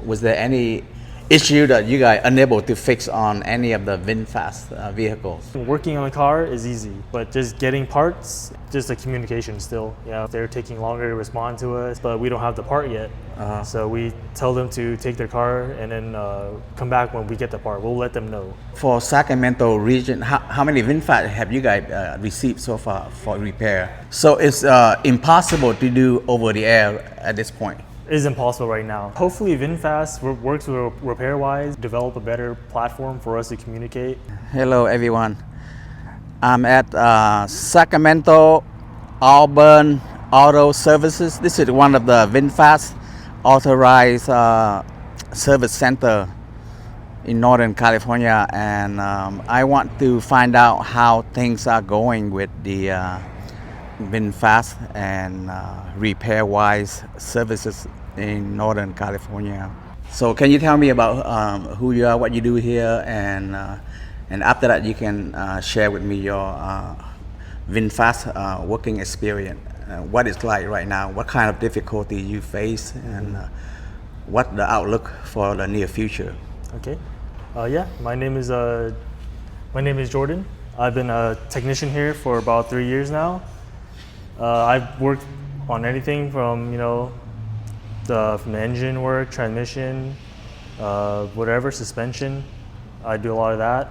Was there any issue that you guys unable to fix on any of the VinFast vehicles? Working on the car is easy, but just getting parts, just the communication still. Yeah, they're taking longer to respond to us, but we don't have the part yet. So we tell them to take their car and then come back when we get the part. We'll let them know. For Sacramento region, how many VinFast have you guys received so far for repair? So it's impossible to do over the air at this point. Is impossible right now. Hopefully VinFast works with repair-wise, develop a better platform for us to communicate. Hello everyone. I'm at Sacramento Auburn Auto Services. This is one of the VinFast Authorized Service Center in Northern California, and I want to find out how things are going with the VinFast and repair-wise services in Northern California. So can you tell me about who you are, what you do here, and after that you can share with me your VinFast working experience, what it's like right now, what kind of difficulty you face, and what the outlook for the near future. Okay. Yeah, my name is Jordan. I've been a technician here for about 3 years now. I've worked on anything from from the engine work, transmission, whatever, suspension. I do a lot of that.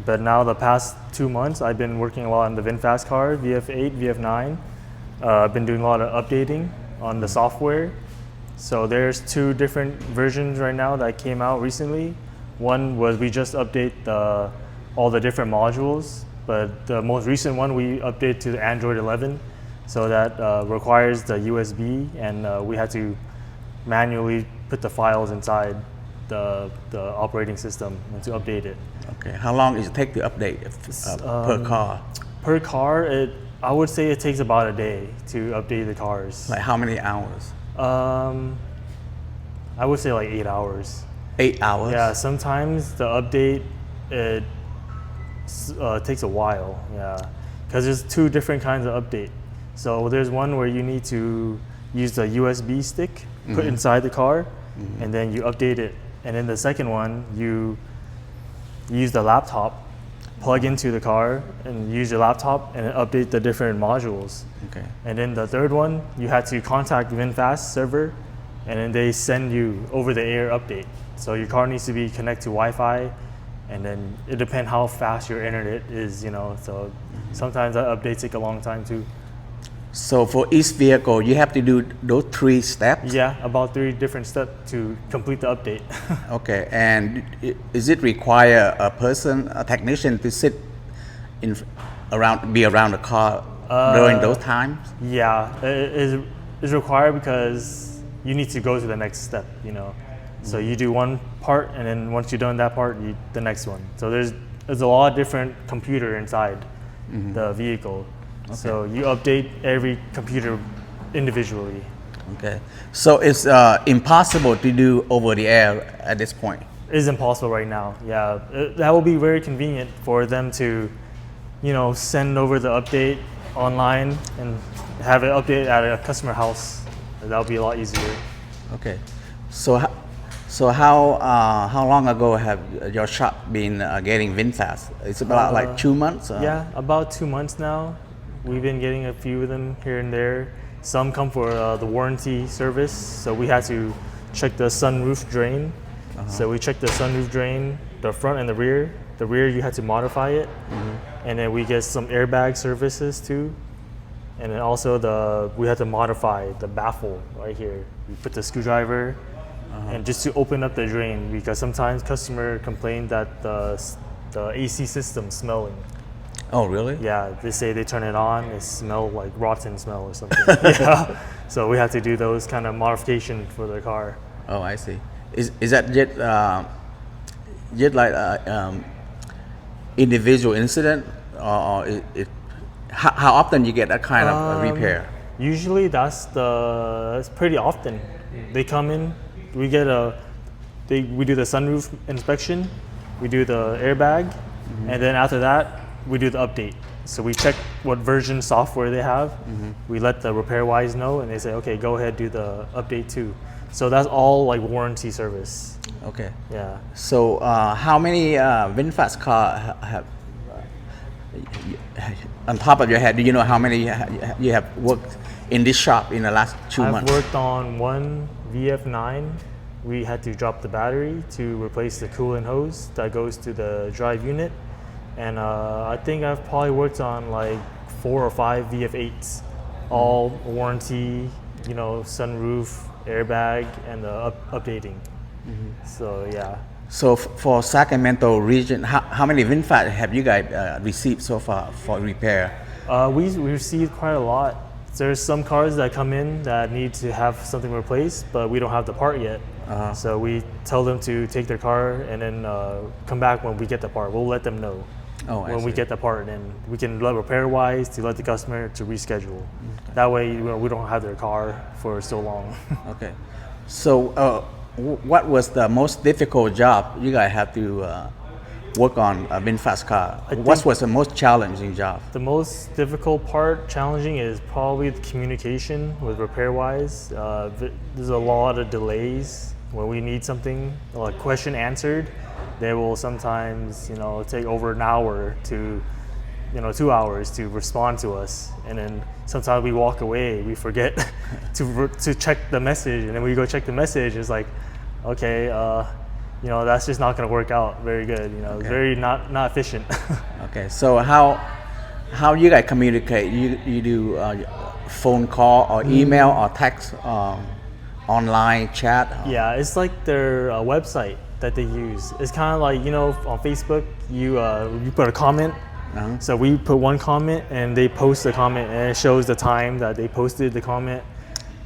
But now the past 2 months, I've been working a lot on the VinFast car, VF8, VF9. I've been doing a lot of updating on the software. So there's 2 different versions right now that came out recently. One was we just update all the different modules, but the most recent one we update to the Android 11. So that requires the USB, and we had to manually put the files inside the operating system and to update it. Okay, how long does it take to update per car? Per car, I would say it takes about a day to update the cars. Like how many hours? I would say like 8 hours. 8 hours? Yeah, sometimes the update, it takes a while, yeah. Because there's 2 different kinds of update. So there's one where you need to use the USB stick, put inside the car, and then you update it. And then the second one, you use the laptop, plug into the car, and use your laptop and update the different modules. Okay. And then the third one, you had to contact VinFast server, and then they send you over-the-air update. So your car needs to be connected to Wi-Fi, and then it depends how fast your internet is, So sometimes that updates take a long time too. So for each vehicle, you have to do those 3 steps? Yeah, about 3 different steps to complete the update. Okay, and is it require a person, a technician, to sit be around the car during those times? Yeah, it is required because you need to go to the next step, So you do one part, and then once you're done that part, the next one. So there's a lot of different computer inside the vehicle. Okay. So you update every computer individually. Okay. So it's impossible to do over the air at this point? It is impossible right now, yeah. That will be very convenient for them to, send over the update online and have it updated at a customer house. That would be a lot easier. Okay. So how long ago have your shop been getting VinFast? It's about like 2 months? Yeah, about 2 months now. We've been getting a few of them here and there. Some come for the warranty service, so we had to check the sunroof drain. So we checked the sunroof drain, the front and the rear. The rear, you had to modify it. And then we get some airbag services too. And then also we had to modify the baffle right here. We put the screwdriver and just to open up the drain, because sometimes customer complain that the AC system smelling. Oh, really? Yeah, they say they turn it on, it smells like rotten smell or something. Yeah. So we have to do those kind of modification for the car. Oh, I see. Is that just like individual incident, or how often you get that kind of repair? Usually that's pretty often. They come in, we do the sunroof inspection, we do the airbag, and then after that we do the update. So we check what version software they have. We let the repair wise know, and they say, okay, go ahead, do the update too. So that's all like warranty service. Okay. Yeah. So how many VinFast car have on top of your head? Do you know how many you have worked in this shop in the last 2 months? I've worked on one VF9. We had to drop the battery to replace the coolant hose that goes to the drive unit. And I think I've probably worked on like 4 or 5 VF8s, all warranty, you know, sunroof, airbag, and updating. So yeah. So for Sacramento region, how many VinFast have you guys received so far for repair? We received quite a lot. There's some cars that come in that need to have something replaced, but we don't have the part yet. So we tell them to take their car and then come back when we get the part. We'll let them know when we get the part, and we can let repair-wise to let the customer to reschedule. That way, you know, we don't have their car for so long. Okay. So what was the most difficult job you guys have to work on a VinFast car? What was the most challenging job? The most difficult part, challenging, is probably the communication with repair-wise. There's a lot of delays when we need something, like question answered. They will sometimes, you know, take over an hour to, you know, 2 hours to respond to us, and then sometimes we walk away, we forget to check the message, and then we go check the message. It's like, okay, you know, that's just not going to work out very good. You know, very not efficient. Okay, so how you guys communicate? You do phone call or email or text, online chat? Yeah, it's like their website that they use. It's kind of like, you know, on Facebook, you put a comment. So we put one comment and they post the comment, and it shows the time that they posted the comment.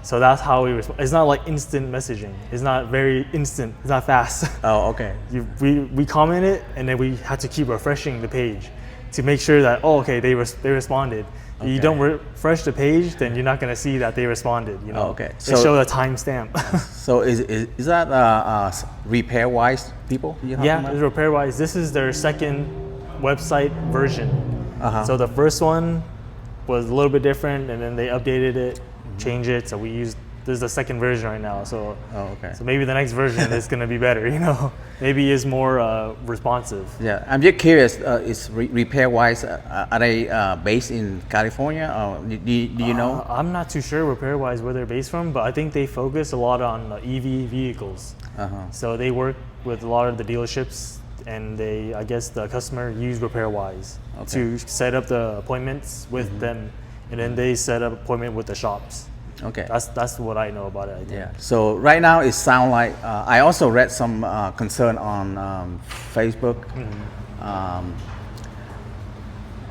So that's how we respond. It's not like instant messaging. It's not very instant. It's not fast. Oh, okay. We comment it, and then we have to keep refreshing the page to make sure that, oh, okay, they responded. Okay. You don't refresh the page, then you're not going to see that they responded. You know, okay. So they show a timestamp. So is that repair-wise people? Yeah, it's repair-wise. This is their second website version. So the first one was a little bit different, and then they updated it, changed it. So this is the second version right now. So so maybe the next version is going to be better. You know, maybe is more responsive. Yeah, I'm just curious. Is repair-wise, are they based in California, or do you know? I'm not too sure repair-wise where they're based from, but I think they focus a lot on EV vehicles. So they work with a lot of the dealerships, and I guess the customer use repair-wise to set up the appointments with them, and then they set up appointment with the shops. Okay. That's what I know about it, I think. Yeah. So right now it sounds like I also read some concern on Facebook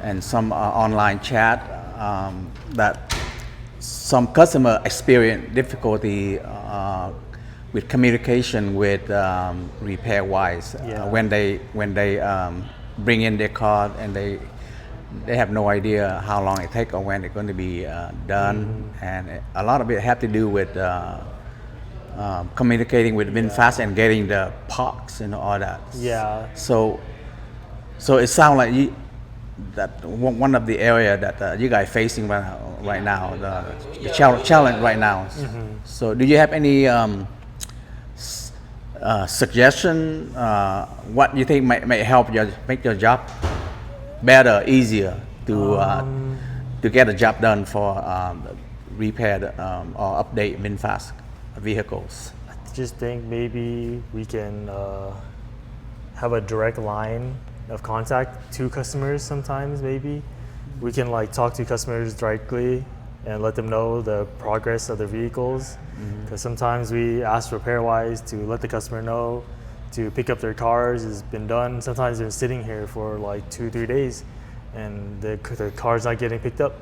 and some online chat that some customer experience difficulty with communication with repair-wise when they bring in their car, and they have no idea how long it takes or when it's going to be done, and a lot of it have to do with communicating with VinFast and getting the parts and all that. Yeah. So it sounds like that one of the area that you guys facing right now, the challenge right now. So do you have any suggestion? What you think may help make your job better, easier to get a job done for repaired or update VinFast vehicles? I just think maybe we can have a direct line of contact to customers. Sometimes maybe we can like talk to customers directly and let them know the progress of their vehicles, because sometimes we ask repair-wise to let the customer know to pick up their cars has been done. Sometimes they're sitting here for like 2-3 days and the car's not getting picked up.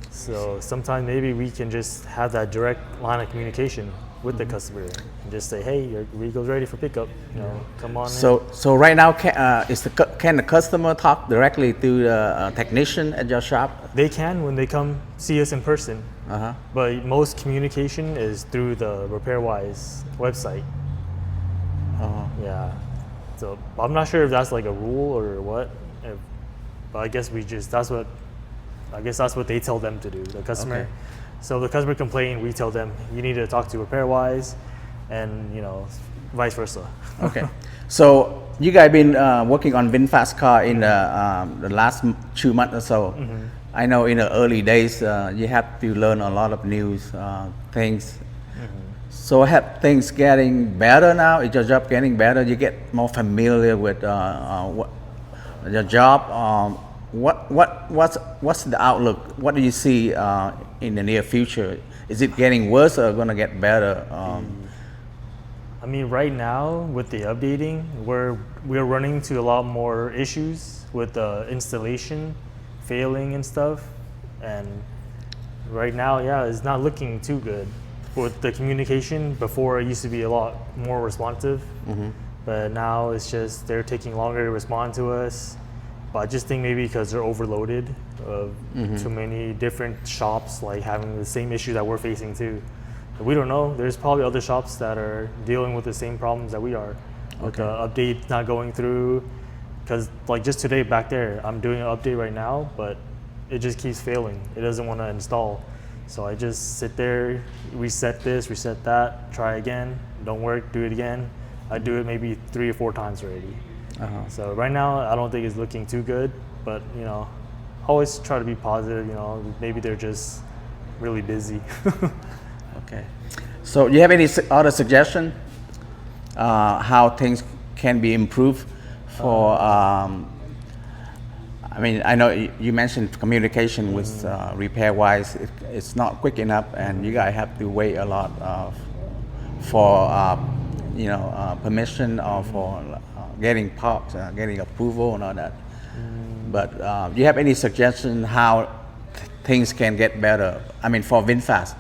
So sometimes maybe we can just have that direct line of communication with the customer and just say, hey, your vehicle's ready for pickup, you know, come on in. So right now, can the customer talk directly to the technician at your shop? They can when they come see us in person, but most communication is through the repair-wise website. Yeah, so I'm not sure if that's like a rule or what, but I guess that's what they tell them to do, the customer. So the customer complain, we tell them you need to talk to repair-wise, and vice versa. Okay. So you guys been working on VinFast car in the last 2 months or so. I know in the early days you have to learn a lot of new things. So have things getting better now? Is your job getting better? You get more familiar with your job? What's the outlook? What do you see in the near future? Is it getting worse or going to get better? I mean, right now with the updating, we're running into a lot more issues with the installation failing and stuff. And right now, yeah, it's not looking too good. With the communication, before it used to be a lot more responsive, but now it's just they're taking longer to respond to us. But I just think maybe because they're overloaded of too many different shops, like having the same issue that we're facing too. But we don't know. There's probably other shops that are dealing with the same problems that we are. With the update not going through. Because like just today back there, I'm doing an update right now, but it just keeps failing. It doesn't want to install. So I just sit there, reset this, reset that, try again, don't work, do it again. I do it maybe 3 or 4 times already. So right now, I don't think it's looking too good, but always try to be positive. Maybe they're just really busy. Okay. So you have any other suggestion how things can be improved for? I mean, I know you mentioned communication with repair-wise. It's not quick enough, and you guys have to wait a lot for permission or for getting parts, getting approval and all that. But do you have any suggestion how things can get better? I mean, for VinFast,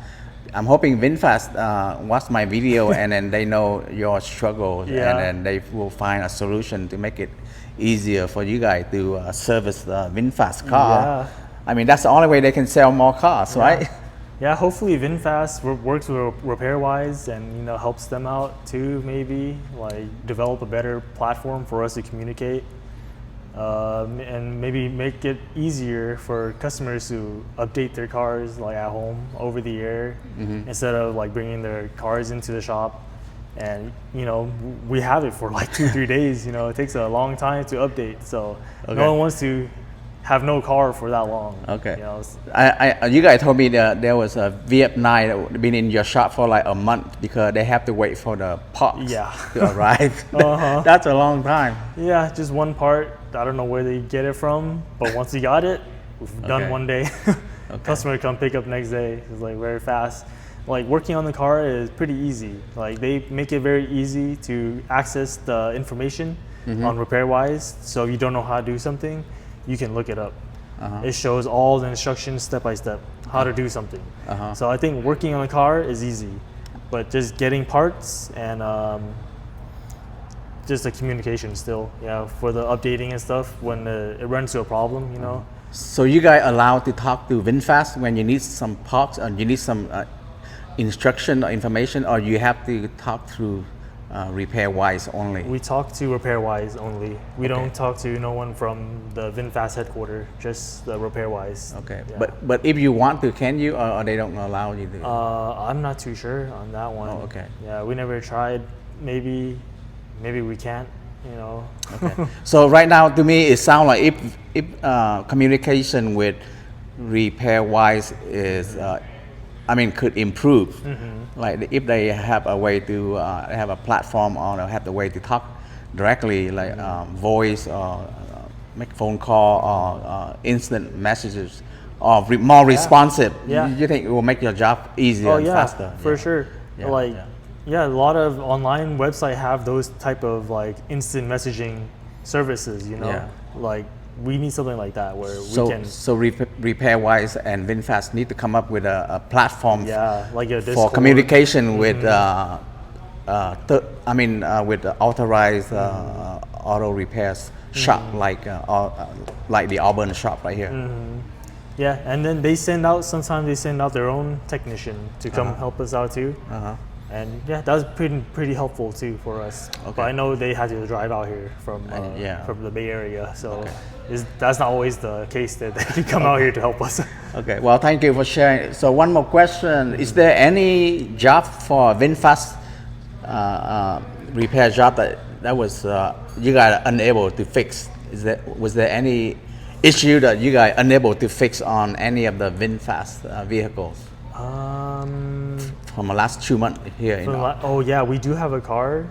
I'm hoping VinFast watch my video and then they know your struggles, and then they will find a solution to make it easier for you guys to service the VinFast car. I mean, that's the only way they can sell more cars, right? Yeah, hopefully VinFast works with repair-wise and helps them out too. Maybe like develop a better platform for us to communicate, and maybe make it easier for customers to update their cars like at home over the air instead of like bringing their cars into the shop. And we have it for like 2-3 days. It takes a long time to update, so no one wants to have no car for that long. Okay. You guys told me that there was a VF9 that been in your shop for like a month because they have to wait for the parts to arrive. That's a long time. Yeah, just one part. I don't know where they get it from, but once we got it, we've done one day. Customer come pick up next day. It's like very fast. Like working on the car is pretty easy. Like they make it very easy to access the information on repair-wise. So if you don't know how to do something, you can look it up. It shows all the instructions step by step how to do something. So I think working on a car is easy, but just getting parts and just the communication still, for the updating and stuff when it runs to a problem, So you guys allowed to talk to VinFast when you need some parts or you need some instruction or information, or you have to talk through repair-wise only? We talk to repair-wise only. We don't talk to no one from the VinFast headquarters, just the repair-wise. Okay, but if you want to, can you, or they don't allow you to? I'm not too sure on that one. Oh, okay. Yeah, we never tried. Maybe we can't. Okay. So right now, to me, it sounds like if communication with repair-wise is could improve. Like if they have a way to have a platform or have the way to talk directly, like voice or make phone call or instant messages or more responsive. You think it will make your job easier and faster? For sure. A lot of online websites have those type of like instant messaging services. Like we need something like that where we can. So repair-wise and VinFast need to come up with a platform like a for communication with with the authorized auto repairs shop like the Auburn shop right here. Yeah, and then sometimes they send out their own technician to come help us out too. And that was pretty helpful too for us. But I know they had to drive out here from the Bay Area, so that's not always the case that they can come out here to help us. Okay, well, thank you for sharing. So one more question: is there any job for VinFast repair job that was you guys are unable to fix? Was there any issue that you guys unable to fix on any of the VinFast vehicles from the last 2 months here? Oh yeah, we do have a car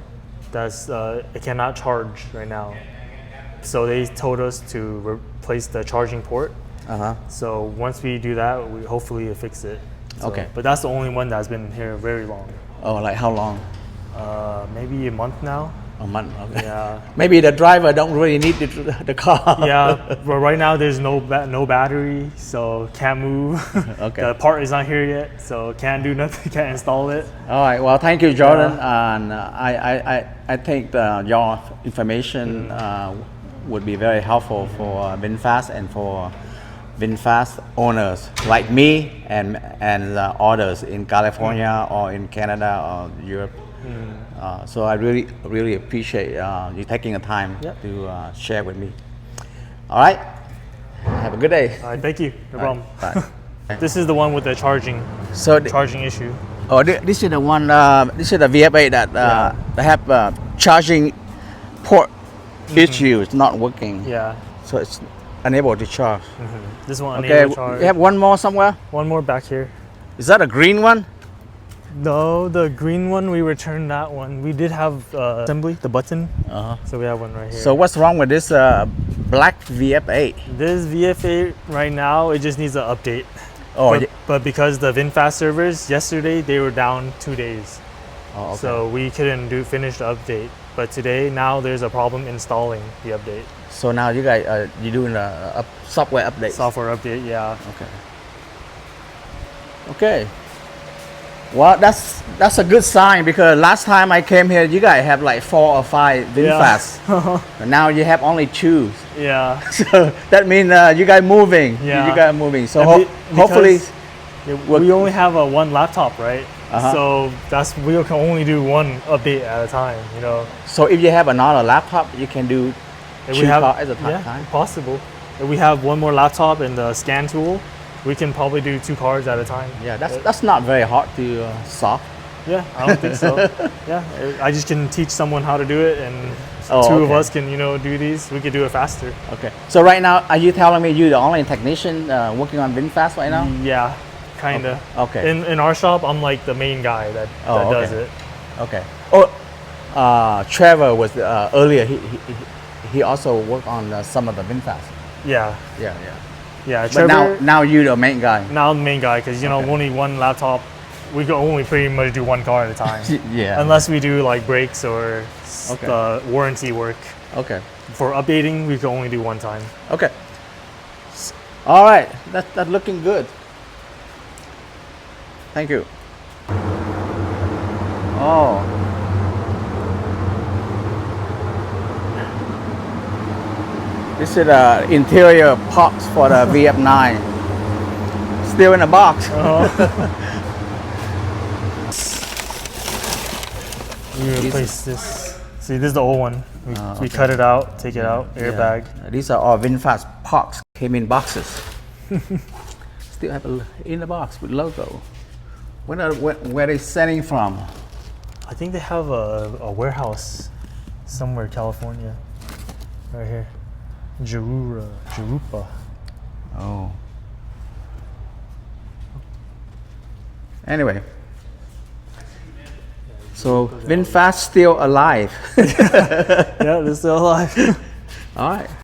that's it cannot charge right now. So they told us to replace the charging port. So once we do that, we hopefully fix it. So, okay. But that's the only one that's been here very long. Oh, like how long? Maybe a month now. A month. Okay. Yeah. Maybe the driver don't really need the car. Yeah, but right now there's no battery, so can't move. Okay. The part is not here yet, so can't do nothing, can't install it. All right. Well, thank you, Jordan. And I think your information would be very helpful for VinFast and for VinFast owners like me and others in California or in Canada or Europe. So I really appreciate you taking the time to share with me. All right. Have a good day. All right, thank you. No problem. Bye. This is the one with the charging issue. Oh, this is the one. This is the VF8 that have charging port issues not working. Yeah. So it's unable to charge. This one Okay. unable to charge. You have one more somewhere. One more back here. Is that a green one? No, the green one, we returned that one. We did have assembly, the button. So we have one right here. So what's wrong with this black VF8? This VF8 right now, it just needs an update. Oh, but because the VinFast servers yesterday, they were down 2 days. Oh, okay. So we couldn't finish the update. But today, now there's a problem installing the update. So now you guys you doing a software update? Software update, yeah. Okay. Okay. Well, that's a good sign because last time I came here, you guys have like 4 or 5 VinFast. And now you have only 2. Yeah. So that means you guys moving. Yeah. You guys moving. So hopefully, we only have one laptop, right? So we can only do one update at a time, you know. So if you have another laptop, you can do 2 cars at a time. Yeah, possible. If we have one more laptop and the scan tool, we can probably do 2 cars at a time. Yeah, that's not very hard to solve. Yeah, I don't think so. Yeah, I just can teach someone how to do it, and 2 of us can, do these. We could do it faster. Okay. So right now, are you telling me you're the only technician working on VinFast right now? Yeah, kinda. Okay. In our shop, I'm like the main guy that does it. Okay. Oh, Trevor was earlier. He also worked on some of the VinFast. Yeah. Yeah, But Trevor, now you're the main guy. now I'm the main guy because only one laptop. We can only pretty much do 1 car at a time. Yeah. Unless we do like brakes or warranty work. Okay. For updating, we can only do 1 time. Okay. All right. That's looking good. Thank you. Oh. This is the interior parts for the VF9. Still in the box. We replace this. See, this is the old one. We cut it out, take it out, airbag. Yeah. These are all VinFast parts. Came in boxes. Still have in the box with logo. Where they sending from? I think they have a warehouse somewhere, California. Right here. Jurupa. Oh. Anyway. So VinFast still alive. Yeah, they're still alive. All right.